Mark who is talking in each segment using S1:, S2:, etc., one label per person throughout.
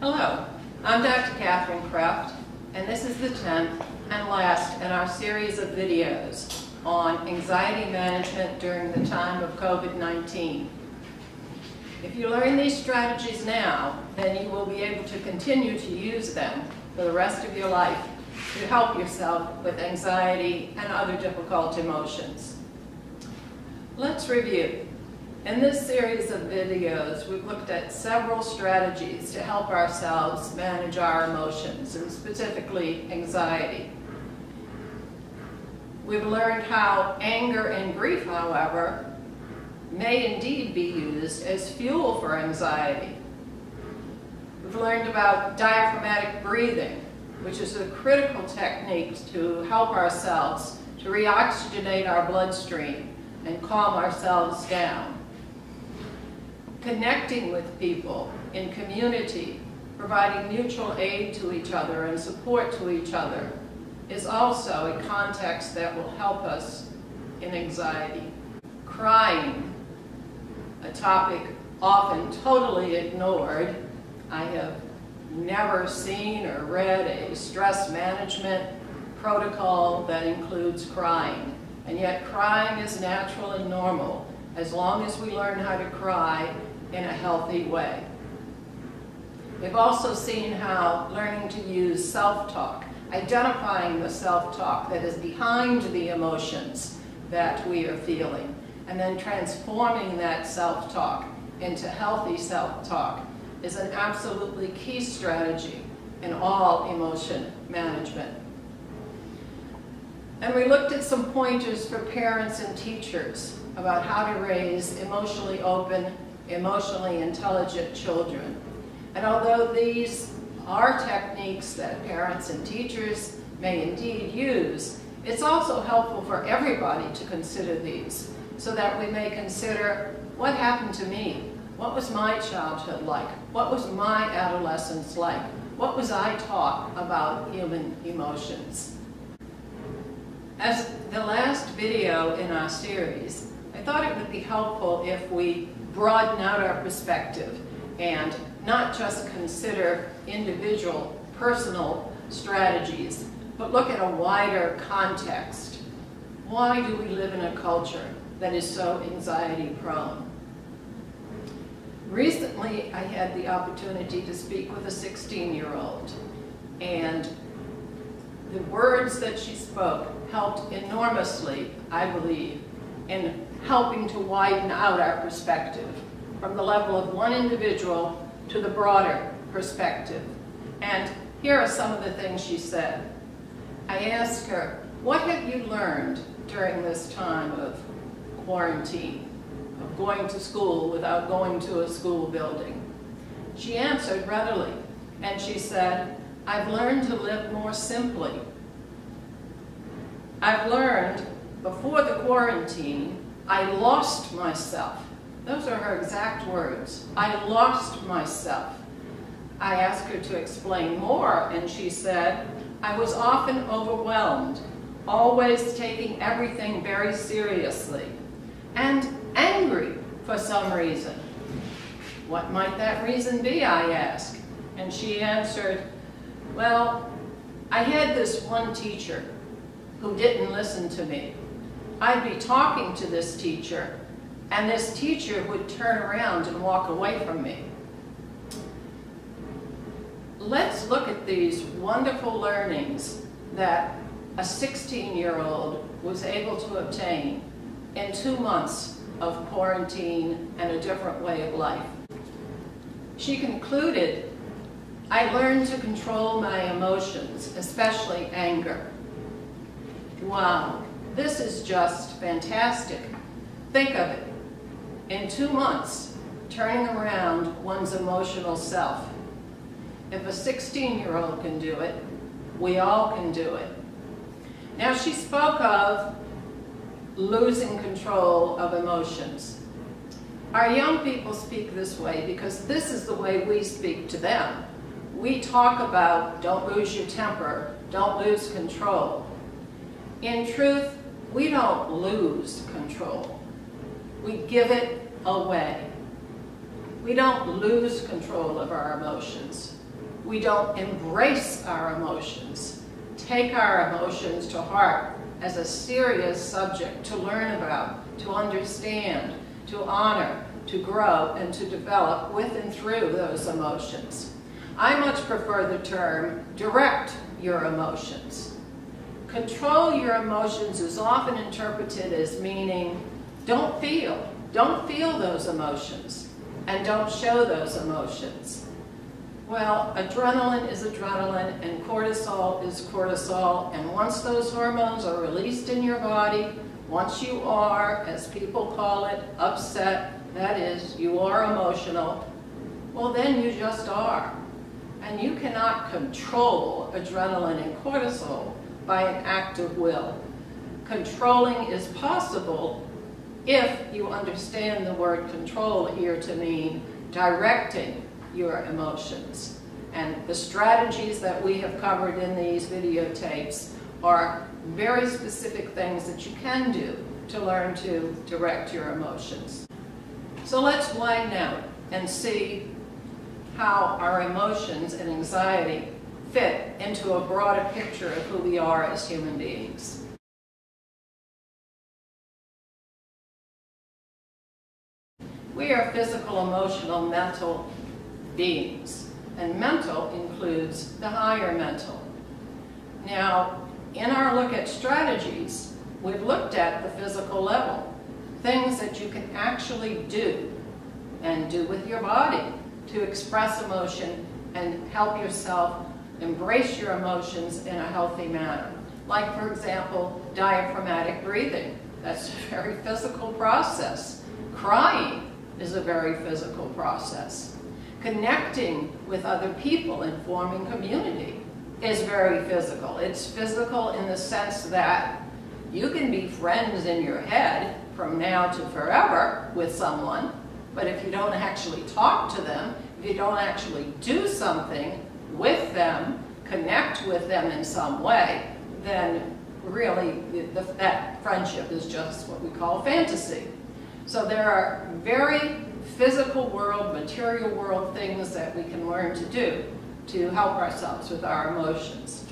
S1: Hello, I'm Dr. Catherine Kraft, and this is the 10th and last in our series of videos on anxiety management during the time of COVID-19. If you learn these strategies now, then you will be able to continue to use them for the rest of your life to help yourself with anxiety and other difficult emotions. Let's review. In this series of videos, we've looked at several strategies to help ourselves manage our emotions, and specifically anxiety. We've learned how anger and grief, however, may indeed be used as fuel for anxiety. We've learned about diaphragmatic breathing, which is a critical technique to help ourselves to reoxygenate our bloodstream and calm ourselves down. Connecting with people in community, providing mutual aid to each other and support to each other is also a context that will help us in anxiety. Crying, a topic often totally ignored. I have never seen or read a stress management protocol that includes crying, and yet crying is natural and normal as long as we learn how to cry in a healthy way. We've also seen how learning to use self-talk, identifying the self-talk that is behind the emotions that we are feeling, and then transforming that self-talk into healthy self-talk is an absolutely key strategy in all emotion management. And we looked at some pointers for parents and teachers about how to raise emotionally open, emotionally intelligent children. And although these are techniques that parents and teachers may indeed use, it's also helpful for everybody to consider these so that we may consider what happened to me, what was my childhood like, what was my adolescence like, what was I taught about human emotions. As the last video in our series, I thought it would be helpful if we broaden out our perspective and not just consider individual, personal strategies, but look at a wider context. Why do we live in a culture that is so anxiety-prone? Recently, I had the opportunity to speak with a 16-year-old, and the words that she spoke helped enormously, I believe, in helping to widen out our perspective from the level of one individual to the broader perspective. And here are some of the things she said. I asked her, what have you learned during this time of quarantine, of going to school without going to a school building? She answered readily, and she said, I've learned to live more simply. I've learned before the quarantine, I lost myself. Those are her exact words. I lost myself. I asked her to explain more, and she said, I was often overwhelmed, always taking everything very seriously, and angry for some reason. What might that reason be, I asked. And she answered, well, I had this one teacher who didn't listen to me. I'd be talking to this teacher, and this teacher would turn around and walk away from me. Let's look at these wonderful learnings that a 16-year-old was able to obtain in 2 months of quarantine and a different way of life. She concluded, I learned to control my emotions, especially anger. Wow. This is just fantastic. Think of it. In 2 months, turning around one's emotional self. If a 16-year-old can do it, we all can do it. Now, she spoke of losing control of emotions. Our young people speak this way because this is the way we speak to them. We talk about don't lose your temper, don't lose control. In truth, we don't lose control. We give it away. We don't lose control of our emotions. We don't embrace our emotions, take our emotions to heart as a serious subject to learn about, to understand, to honor, to grow, and to develop with and through those emotions. I much prefer the term direct your emotions. Control your emotions is often interpreted as meaning don't feel those emotions, and don't show those emotions. Well, adrenaline is adrenaline, and cortisol is cortisol, and once those hormones are released in your body, once you are, as people call it, upset, that is, you are emotional, well then you just are. And you cannot control adrenaline and cortisol by an act of will. Controlling is possible if you understand the word control here to mean directing your emotions. And the strategies that we have covered in these videotapes are very specific things that you can do to learn to direct your emotions. So let's wind out and see how our emotions and anxiety fit into a broader picture of who we are as human beings. We are physical, emotional, mental beings, and mental includes the higher mental. Now, in our look at strategies, we've looked at the physical level, things that you can actually do and do with your body to express emotion and help yourself embrace your emotions in a healthy manner. Like, for example, diaphragmatic breathing. That's a very physical process. Crying is a very physical process. Connecting with other people and forming community is very physical. It's physical in the sense that you can be friends in your head from now to forever with someone, but if you don't actually talk to them, if you don't actually do something with them, connect with them in some way, then really that friendship is just what we call fantasy. So there are very physical world, material world things that we can learn to do to help ourselves with our emotions.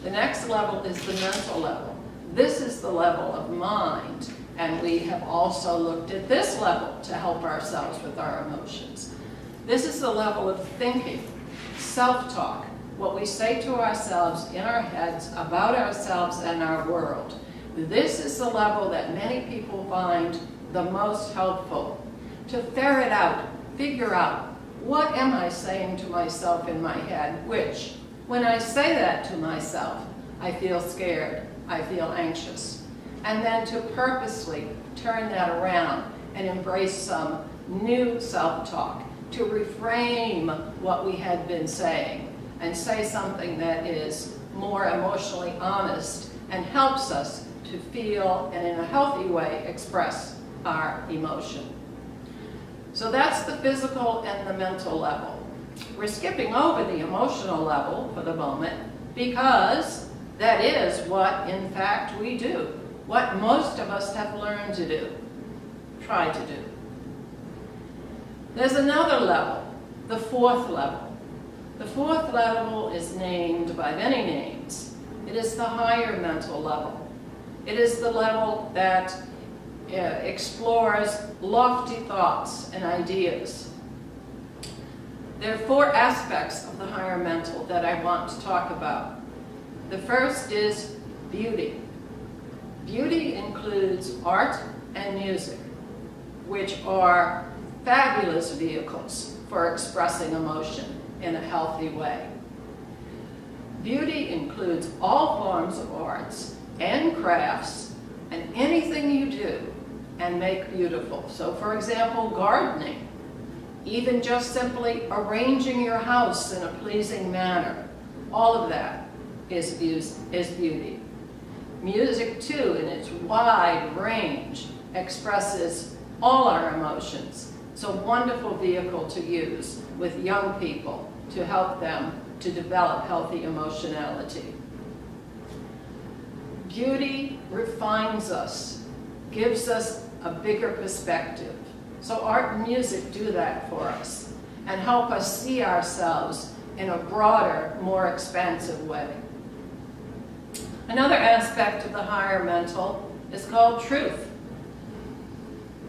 S1: The next level is the mental level. This is the level of mind, and we have also looked at this level to help ourselves with our emotions. This is the level of thinking, self-talk, what we say to ourselves in our heads about ourselves and our world. This is the level that many people find the most helpful. To ferret out, figure out, what am I saying to myself in my head, which, when I say that to myself, I feel scared, I feel anxious. And then to purposely turn that around and embrace some new self-talk, to reframe what we had been saying and say something that is more emotionally honest and helps us to feel and in a healthy way express our emotion. So that's the physical and the mental level. We're skipping over the emotional level for the moment because that is what, in fact, we do. What most of us have learned to do, try to do. There's another level, the fourth level. The fourth level is named by many names. It is the higher mental level. It is the level that explores lofty thoughts and ideas. There are four aspects of the higher mental that I want to talk about. The first is beauty. Beauty includes art and music, which are fabulous vehicles for expressing emotion in a healthy way. Beauty includes all forms of arts and crafts and anything you do and make beautiful. So for example, gardening, even just simply arranging your house in a pleasing manner, all of that is beauty. Music too, in its wide range, expresses all our emotions. It's a wonderful vehicle to use with young people to help them to develop healthy emotionality. Beauty refines us, gives us a bigger perspective. So art and music do that for us and help us see ourselves in a broader, more expansive way. Another aspect of the higher mental is called truth.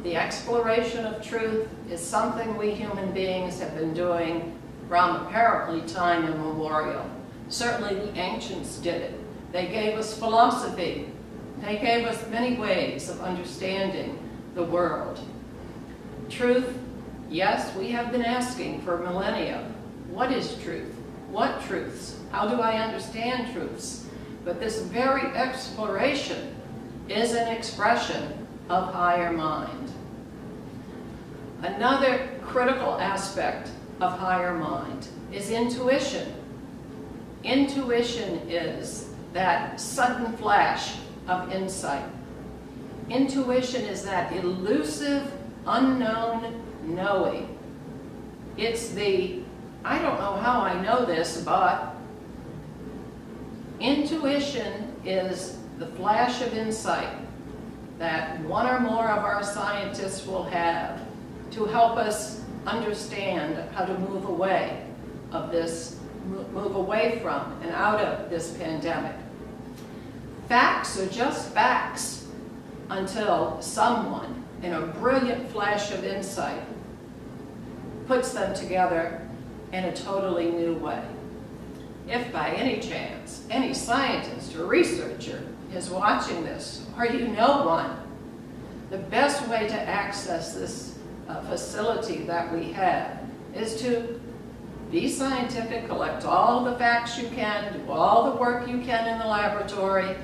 S1: The exploration of truth is something we human beings have been doing from apparently time immemorial. Certainly the ancients did it. They gave us philosophy. They gave us many ways of understanding the world. Truth, yes, we have been asking for millennia, what is truth? What truths? How do I understand truths? But this very exploration is an expression of higher mind. Another critical aspect of higher mind is intuition. Intuition is that sudden flash of insight. Intuition is that elusive, unknown knowing. It's the, I don't know how I know this, but intuition is the flash of insight that one or more of our scientists will have to help us understand how to move away of this, move away from and out of this pandemic. Facts are just facts until someone, in a brilliant flash of insight, puts them together in a totally new way. If by any chance any scientist or researcher is watching this, or you know one, the best way to access this facility that we have is to be scientific, collect all the facts you can, do all the work you can in the laboratory,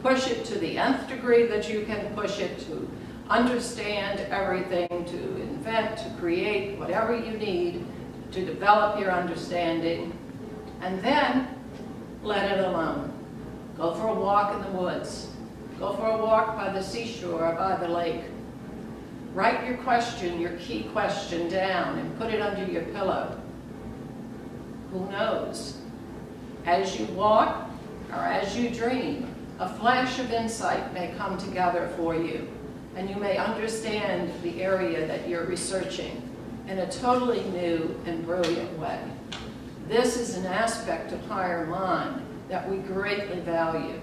S1: push it to the nth degree that you can push it, to understand everything, to invent, to create whatever you need to develop your understanding, and then let it alone. Go for a walk in the woods. Go for a walk by the seashore or by the lake. Write your question, your key question down and put it under your pillow. Who knows? As you walk or as you dream, a flash of insight may come together for you, and you may understand the area that you're researching in a totally new and brilliant way. This is an aspect of higher mind that we greatly value.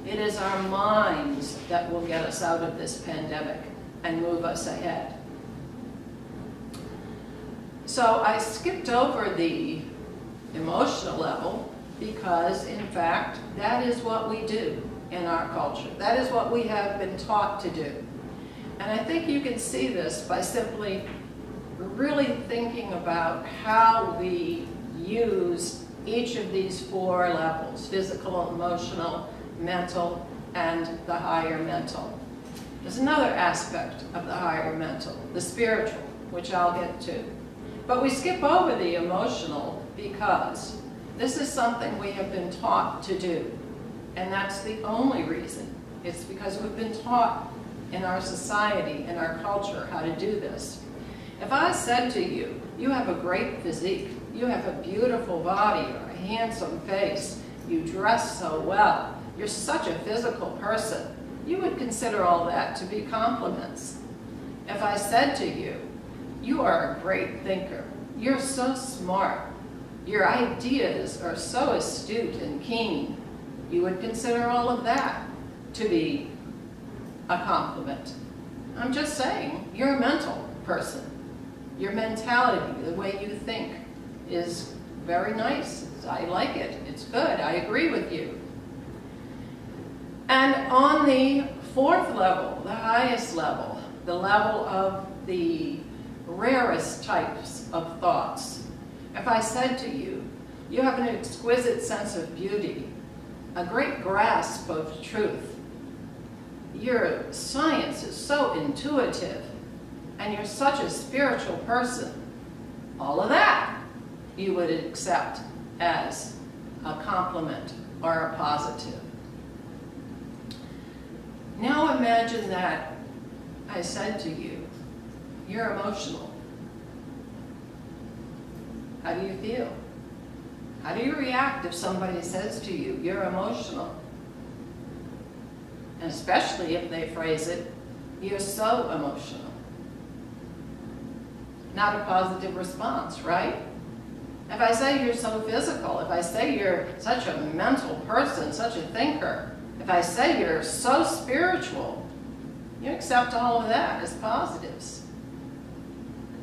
S1: It is our minds that will get us out of this pandemic and move us ahead. So I skipped over the emotional level because, in fact, that is what we do in our culture. That is what we have been taught to do. And I think you can see this by simply really thinking about how we use each of these four levels: physical, emotional, mental, and the higher mental. There's another aspect of the higher mental, the spiritual, which I'll get to. But we skip over the emotional because this is something we have been taught to do. And that's the only reason. It's because we've been taught in our society, in our culture, how to do this. If I said to you, you have a great physique, you have a beautiful body or a handsome face, you dress so well, you're such a physical person, you would consider all that to be compliments. If I said to you, you are a great thinker, you're so smart, your ideas are so astute and keen, you would consider all of that to be a compliment. I'm just saying, you're a mental person. Your mentality, the way you think, is very nice. I like it. It's good. I agree with you. And on the fourth level, the highest level, the level of the rarest types of thoughts, if I said to you, you have an exquisite sense of beauty, a great grasp of truth, your science is so intuitive, and you're such a spiritual person, all of that you would accept as a compliment or a positive. Now imagine that I said to you, you're emotional. How do you feel? How do you react if somebody says to you, you're emotional? And especially if they phrase it, you're so emotional. Not a positive response, right? If I say you're so physical, if I say you're such a mental person, such a thinker, if I say you're so spiritual, you accept all of that as positives.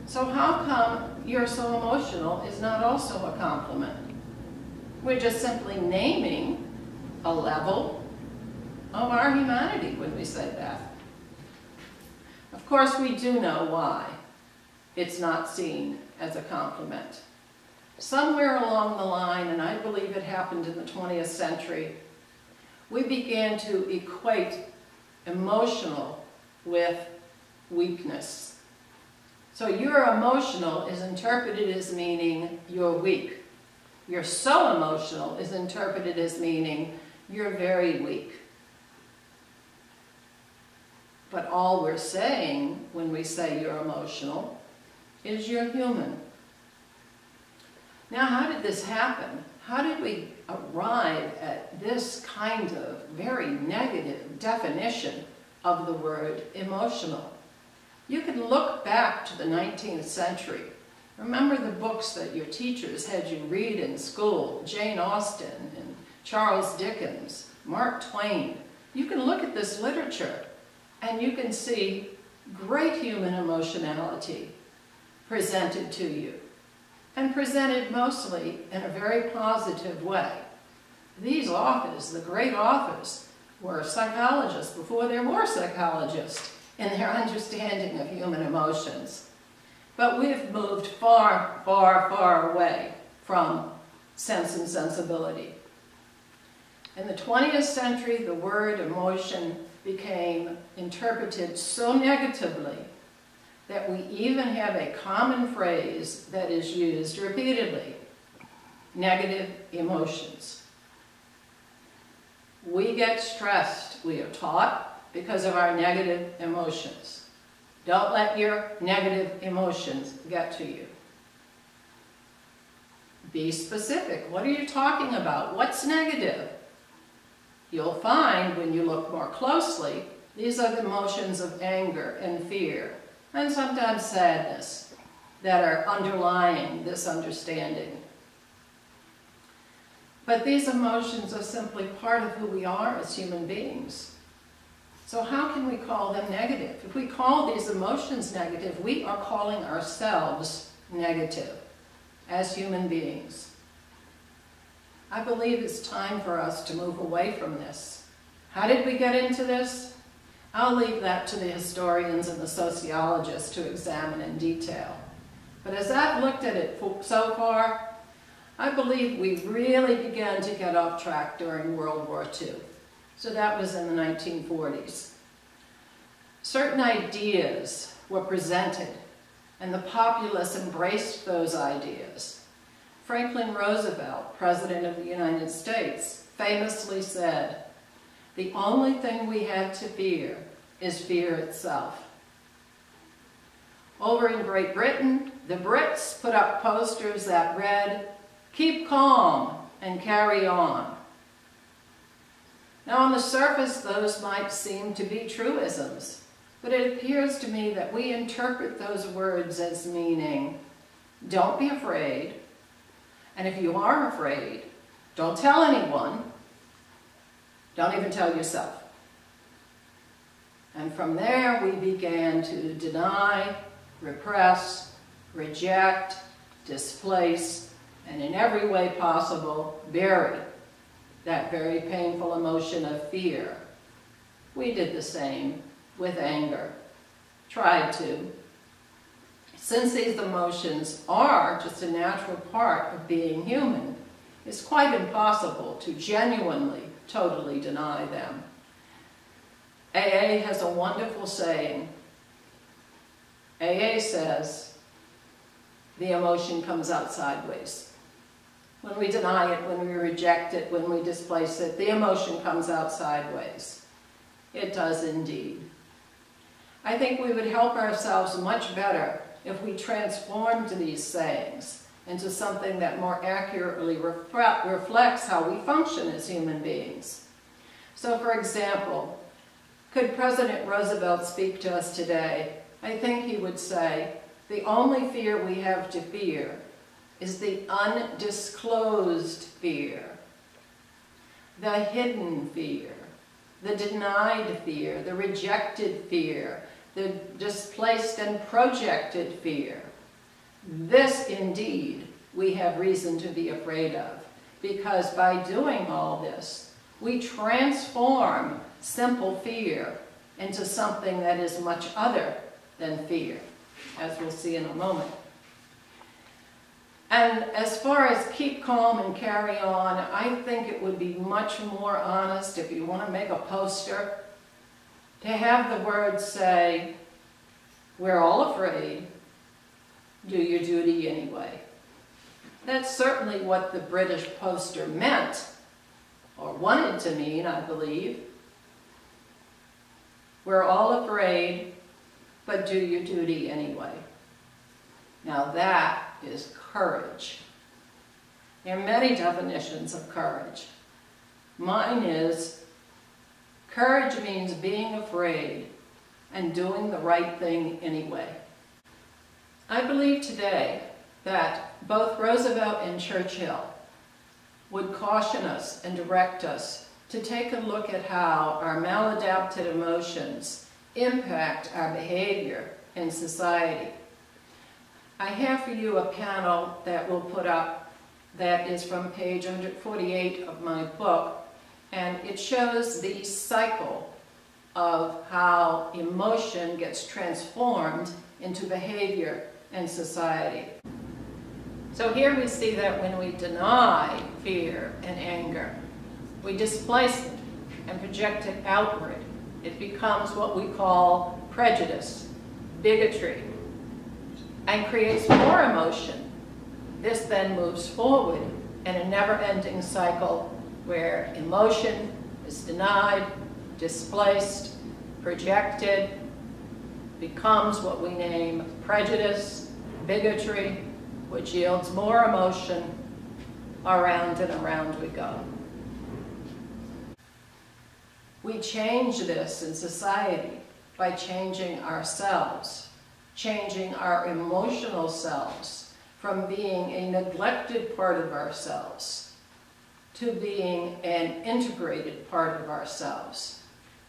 S1: So how come you're so emotional is not also a compliment? We're just simply naming a level of our humanity when we say that. Of course, we do know why it's not seen as a compliment. Somewhere along the line, and I believe it happened in the 20th century, we began to equate emotional with weakness. So you're emotional is interpreted as meaning you're weak. You're so emotional is interpreted as meaning you're very weak. But all we're saying when we say you're emotional is you're human. Now, how did this happen? How did we arrive at this kind of very negative definition of the word emotional? You can look back to the 19th century. Remember the books that your teachers had you read in school, Jane Austen and Charles Dickens, Mark Twain. You can look at this literature and you can see great human emotionality presented to you, and presented mostly in a very positive way. These authors, the great authors, were psychologists before there were psychologists in their understanding of human emotions. But we've moved far, far, far away from Sense and Sensibility. In the 20th century, the word emotion became interpreted so negatively that we even have a common phrase that is used repeatedly: negative emotions. We get stressed, we are taught, because of our negative emotions. Don't let your negative emotions get to you. Be specific. What are you talking about? What's negative? You'll find when you look more closely, these are the emotions of anger and fear, and sometimes sadness, that are underlying this understanding. But these emotions are simply part of who we are as human beings. So how can we call them negative? If we call these emotions negative, we are calling ourselves negative as human beings. I believe it's time for us to move away from this. How did we get into this? I'll leave that to the historians and the sociologists to examine in detail. But as I've looked at it so far, I believe we really began to get off track during World War II. So that was in the 1940s. Certain ideas were presented, and the populace embraced those ideas. Franklin Roosevelt, President of the United States, famously said, "The only thing we have to fear is fear itself." Over in Great Britain, the Brits put up posters that read, "Keep calm and carry on." Now, on the surface, those might seem to be truisms, but it appears to me that we interpret those words as meaning, don't be afraid, and if you are afraid, don't tell anyone, don't even tell yourself. And from there, we began to deny, repress, reject, displace, and in every way possible, bury that very painful emotion of fear. We did the same with anger, tried to. Since these emotions are just a natural part of being human, it's quite impossible to genuinely, totally deny them. AA has a wonderful saying. AA says, the emotion comes out sideways. When we deny it, when we reject it, when we displace it, the emotion comes out sideways. It does indeed. I think we would help ourselves much better if we transformed these sayings into something that more accurately reflects how we function as human beings. So, for example, could President Roosevelt speak to us today? I think he would say, the only fear we have to fear is the undisclosed fear, the hidden fear, the denied fear, the rejected fear, the displaced and projected fear. This, indeed, we have reason to be afraid of, because by doing all this, we transform simple fear into something that is much other than fear, as we'll see in a moment. And as far as keep calm and carry on, I think it would be much more honest, if you want to make a poster, to have the words say, "We're all afraid, do your duty anyway." That's certainly what the British poster meant, or wanted to mean, I believe. We're all afraid, but do your duty anyway. Now that is courage. There are many definitions of courage. Mine is, courage means being afraid and doing the right thing anyway. I believe today that both Roosevelt and Churchill would caution us and direct us to take a look at how our maladapted emotions impact our behavior in society. I have for you a panel that we'll put up that is from page 148 of my book, and it shows the cycle of how emotion gets transformed into behavior in society. So here we see that when we deny fear and anger, we displace it and project it outward. It becomes what we call prejudice, bigotry, and creates more emotion. This then moves forward in a never-ending cycle where emotion is denied, displaced, projected, becomes what we name prejudice, bigotry, which yields more emotion. Around and around we go. We change this in society by changing ourselves, changing our emotional selves from being a neglected part of ourselves to being an integrated part of ourselves.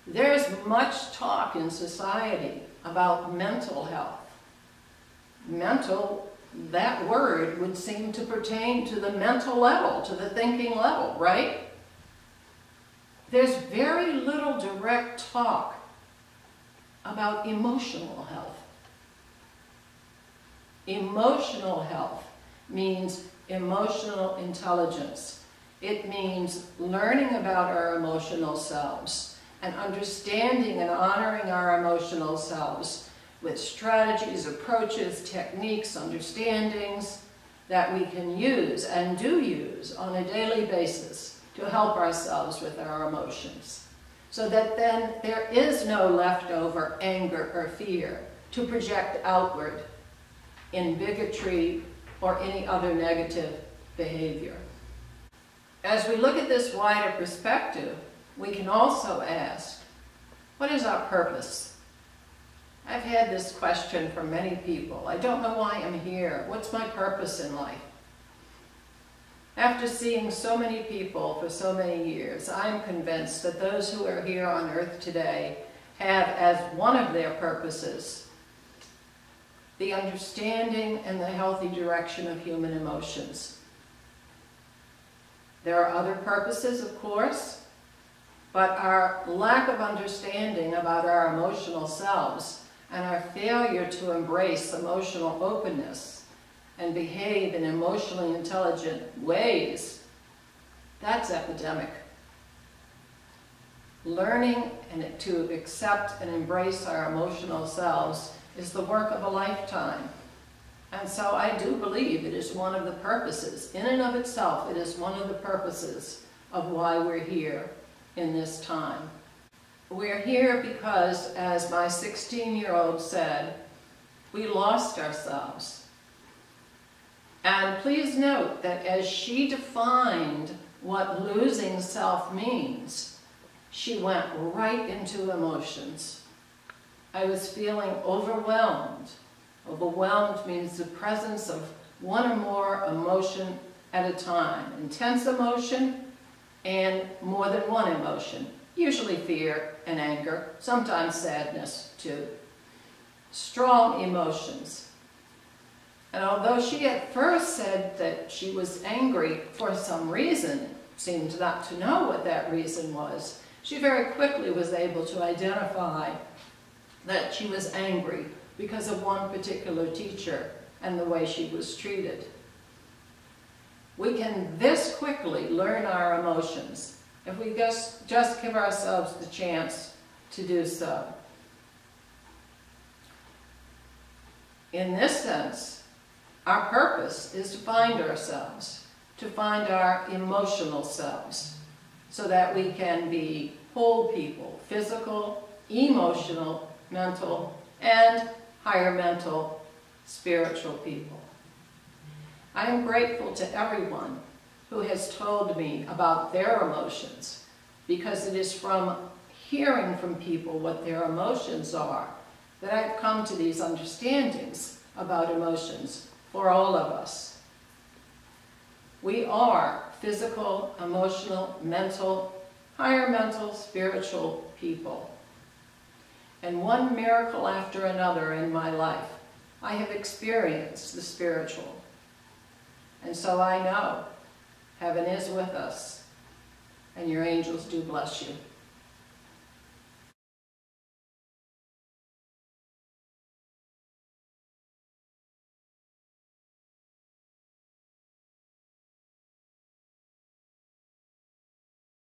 S1: There's much talk in society about mental health. Mental, that word would seem to pertain to the mental level, to the thinking level, right? There's very little direct talk about emotional health. Emotional health means emotional intelligence. It means learning about our emotional selves and understanding and honoring our emotional selves with strategies, approaches, techniques, understandings that we can use and do use on a daily basis to help ourselves with our emotions, so that then there is no leftover anger or fear to project outward in bigotry or any other negative behavior. As we look at this wider perspective, we can also ask, what is our purpose? I've had this question from many people. I don't know why I'm here. What's my purpose in life? After seeing so many people for so many years, I'm convinced that those who are here on earth today have as one of their purposes the understanding and the healthy direction of human emotions. There are other purposes, of course, but our lack of understanding about our emotional selves and our failure to embrace emotional openness and behave in emotionally intelligent ways, that's epidemic. Learning and to accept and embrace our emotional selves is the work of a lifetime. And so I do believe it is one of the purposes, in and of itself, it is one of the purposes of why we're here in this time. We're here because, as my 16-year-old said, we lost ourselves. And please note that as she defined what losing self means, she went right into emotions. I was feeling overwhelmed. Overwhelmed means the presence of one or more emotion at a time. Intense emotion and more than one emotion. Usually fear and anger, sometimes sadness too. Strong emotions. And although she at first said that she was angry for some reason, seemed not to know what that reason was, she very quickly was able to identify that she was angry because of one particular teacher and the way she was treated. We can this quickly learn our emotions if we just give ourselves the chance to do so. In this sense, our purpose is to find ourselves, to find our emotional selves, so that we can be whole people, physical, emotional, mental, and higher mental, spiritual people. I am grateful to everyone who has told me about their emotions, because it is from hearing from people what their emotions are that I've come to these understandings about emotions for all of us. We are physical, emotional, mental, higher mental, spiritual people. And one miracle after another in my life, I have experienced the spiritual. And so I know heaven is with us, and your angels do bless you.